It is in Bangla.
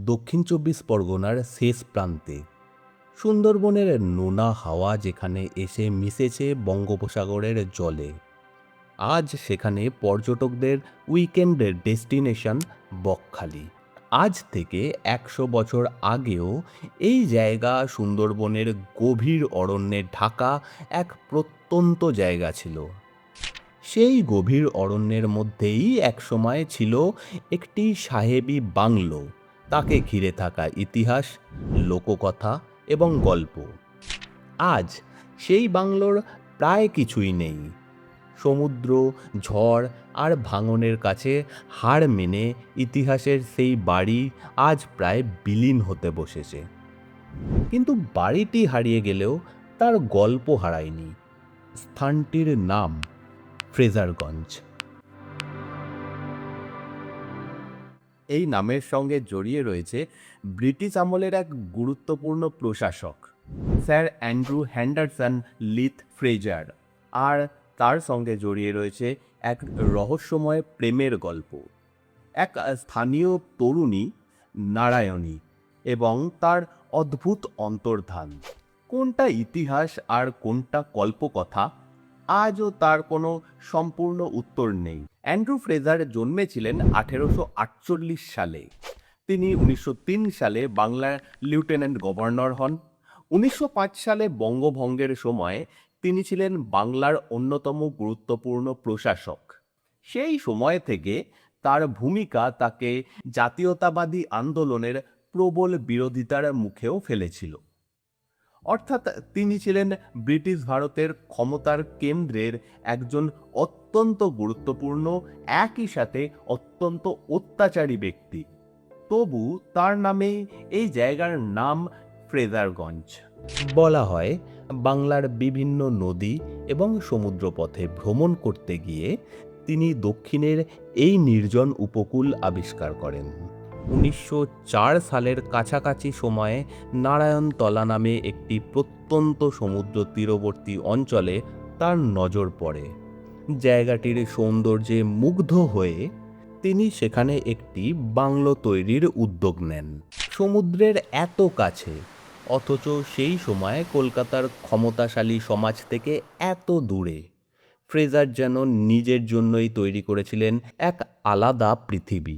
দক্ষিণ চব্বিশ পরগনার শেষ প্রান্তে। সুন্দরবনের নোনা হাওয়া যেখানে এসে মিশেছে বঙ্গোপসাগরের জলে। আজ সেখানে পর্যটকদের উইকেন্ডের ডেস্টিনেশন বকখালি। আজ থেকে ১০০ বছর আগেও এই জায়গা সুন্দরবনের গভীর অরণ্যে ঢাকা এক প্রত্যন্ত জায়গা ছিল। সেই গভীর অরণ্যের মধ্যেই একসময় ছিল একটি সাহেবি বাংলো, তাকে ঘিরে থাকা ইতিহাস, লোককথা এবং গল্প। আজ সেই বাংলোর প্রায় কিছুই নেই। সমুদ্র, ঝড় আর ভাঙনের কাছে হার মেনে ইতিহাসের সেই বাড়ি আজ প্রায় বিলীন হতে বসেছে। কিন্তু বাড়িটি হারিয়ে গেলেও তার গল্প হারায়নি। স্থানটির নাম ফ্রেজারগঞ্জ। এই নামের সঙ্গে জড়িয়ে রয়েছে ব্রিটিশ আমলের এক গুরুত্বপূর্ণ প্রশাসক, Sir Andrew Henderson Leith Fraser, আর তার সঙ্গে জড়িয়ে রয়েছে এক রহস্যময় প্রেমের গল্প। এক স্থানীয় তরুণী নারায়ণী এবং তার অদ্ভুত অন্তর্ধান। কোনটা ইতিহাস আর কোনটা কল্পকথা, আজও তার কোনো সম্পূর্ণ উত্তর নেই। অ্যান্ড্রু ফ্রেজার জন্মেছিলেন 1848 সালে। তিনি 1903 সালে বাংলার লেফটেন্যান্ট গভর্নর হন। 1905 সালে বঙ্গভঙ্গের সময় তিনি ছিলেন বাংলার অন্যতম গুরুত্বপূর্ণ প্রশাসক। সেই সময় থেকে তার ভূমিকা তাকে জাতীয়তাবাদী আন্দোলনের প্রবল বিরোধিতার মুখেও ফেলেছিল। অর্থাৎ তিনি ছিলেন ব্রিটিশ ভারতের ক্ষমতার কেন্দ্রের একজন অত্যন্ত গুরুত্বপূর্ণ, একই সাথে অত্যন্ত অত্যাচারী ব্যক্তি। তবু তার নামেই এই জায়গার নাম ফ্রেজারগঞ্জ। বলা হয় বাংলার বিভিন্ন নদী এবং সমুদ্রপথে ভ্রমণ করতে গিয়ে তিনি দক্ষিণের এই নির্জন উপকূল আবিষ্কার করেন। 1904 সালের কাছাকাছি সময়ে নারায়ণতলা নামে একটি প্রত্যন্ত সমুদ্র তীরবর্তী অঞ্চলে তার নজর পড়ে। জায়গাটির সৌন্দর্যে মুগ্ধ হয়ে তিনি সেখানে একটি বাংলো তৈরির উদ্যোগ নেন। সমুদ্রের এত কাছে, অথচ সেই সময় কলকাতার ক্ষমতাশালী সমাজ থেকে এত দূরে। ফ্রেজার যেন নিজের জন্যই তৈরি করেছিলেন এক আলাদা পৃথিবী।